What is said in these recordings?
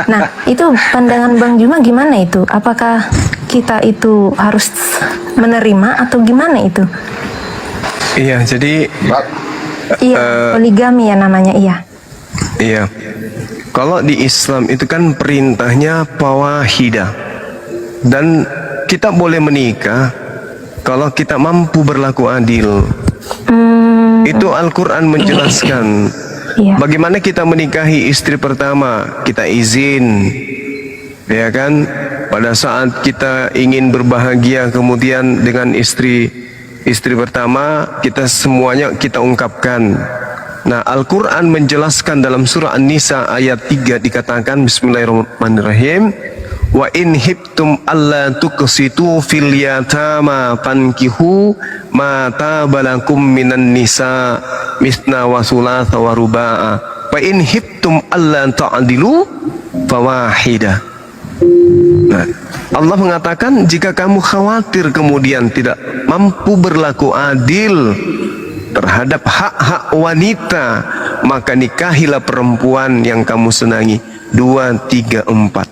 Nah, itu pandangan Bang Juma gimana itu? Apakah kita itu harus menerima atau gimana itu? Iya, jadi Iya, poligami ya namanya, iya. iya. Kalau di Islam itu kan perintahnya fawahidah. Dan kita boleh menikah kalau kita mampu berlaku adil. Itu Al-Quran menjelaskan. Iya. Bagaimana kita menikahi istri pertama? Kita izin, ya kan? Pada saat kita ingin berbahagia kemudian dengan istri pertama, kita semuanya kita ungkapkan. Nah, Al-Quran menjelaskan dalam surah An-Nisa ayat 3 dikatakan, Bismillahirrahmanirrahim, wa in hibtum alla tuqsitu fil yatama fankihu ma tabalakum minan nisa misna wa thulatha wa ruba'a fa in hibtum alla ta'dilu fawahida. Nah, Allah mengatakan jika kamu khawatir kemudian tidak mampu berlaku adil terhadap hak-hak wanita, maka nikahilah perempuan yang kamu senangi. 2, 3, 4.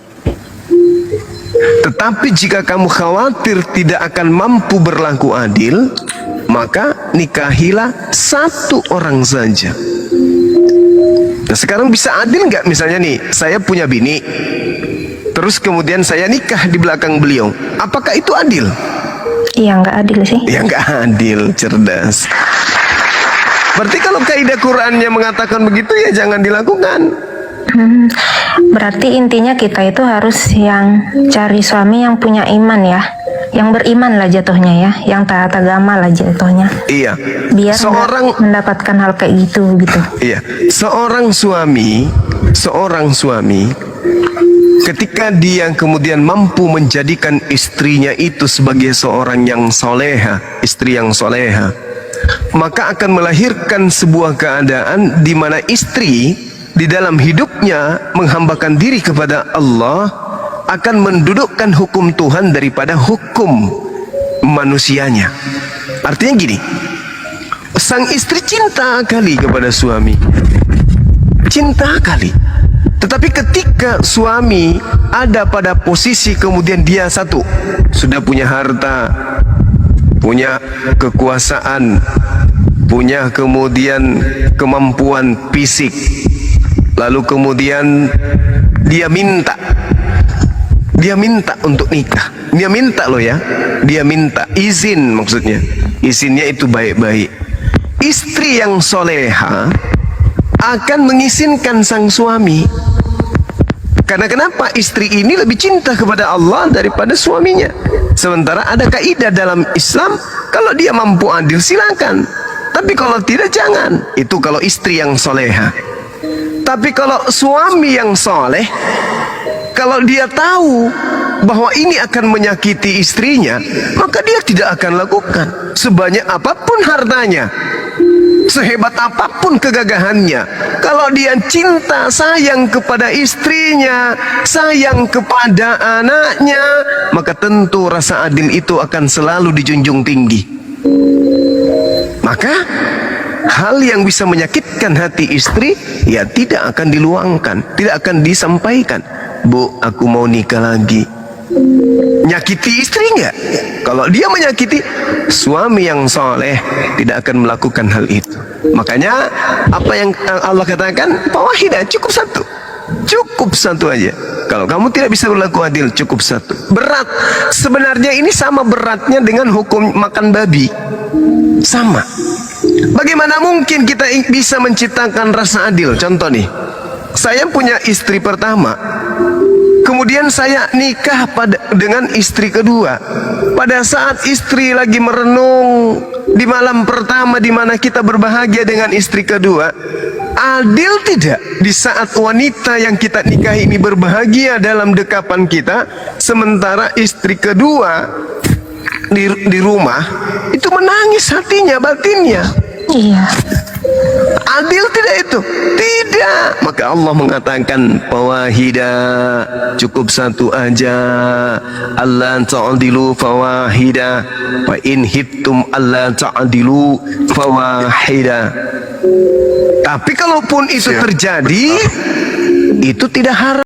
Tetapi jika kamu khawatir tidak akan mampu berlaku adil, maka nikahilah satu orang saja. Nah, sekarang bisa adil nggak? Misalnya nih, saya punya bini, terus kemudian saya nikah di belakang beliau. Apakah itu adil? Iya, nggak adil sih. Ya nggak adil, cerdas. Berarti kalau kaidah Qurannya mengatakan begitu, ya jangan dilakukan. Berarti intinya kita itu harus yang cari suami yang punya iman ya, yang beriman lah jatuhnya ya, yang taat agama lah jatuhnya. Iya. Biar Seorang mendapatkan hal kayak gitu. Iya. Seorang suami ketika dia kemudian mampu menjadikan istrinya itu sebagai seorang yang soleha, istri yang soleha, maka akan melahirkan sebuah keadaan di mana istri di dalam hidupnya menghambakan diri kepada Allah, akan mendudukkan hukum Tuhan daripada hukum manusianya. Artinya gini, sang istri cinta kali kepada suami, cinta kali. Tetapi ketika suami ada pada posisi kemudian dia satu, sudah punya harta, punya kekuasaan, punya kemudian kemampuan fisik, lalu kemudian dia minta untuk nikah, dia minta loh ya, dia minta izin, maksudnya izinnya itu baik-baik. Istri yang soleha akan mengizinkan sang suami. Karena kenapa? Istri ini lebih cinta kepada Allah daripada suaminya. Sementara ada kaidah dalam Islam, kalau dia mampu adil silakan, tapi kalau tidak jangan. Itu kalau istri yang soleha. Tapi kalau suami yang soleh, kalau dia tahu bahwa ini akan menyakiti istrinya, maka dia tidak akan lakukan. Sebanyak apapun hartanya, sehebat apapun kegagahannya, kalau dia cinta, sayang kepada istrinya, sayang kepada anaknya, maka tentu rasa adil itu akan selalu dijunjung tinggi. Maka hal yang bisa menyakitkan hati istri, ya tidak akan diluangkan, tidak akan disampaikan. Bu, aku mau nikah lagi. Nyakiti istri enggak? Kalau dia menyakiti, suami yang soleh tidak akan melakukan hal itu. Makanya apa yang Allah katakan, fawahidah, cukup satu aja. Kalau kamu tidak bisa berlaku adil, cukup satu. Berat, sebenarnya ini sama beratnya dengan hukum makan babi, sama. Bagaimana mungkin kita bisa menciptakan rasa adil? Contoh nih, saya punya istri pertama, kemudian saya nikah dengan istri kedua. Pada saat istri lagi merenung di malam pertama di mana kita berbahagia dengan istri kedua, adil tidak di saat wanita yang kita nikahi ini berbahagia dalam dekapan kita, sementara istri kedua di rumah itu menangis hatinya, batinnya. Iya. Adil tidak itu? Tidak. Maka Allah mengatakan fawahida, cukup satu aja. Allah ta'adilu fawahida, fa in hibtum Allah ta'adilu fawahida. Tapi kalaupun itu terjadi, itu tidak haram.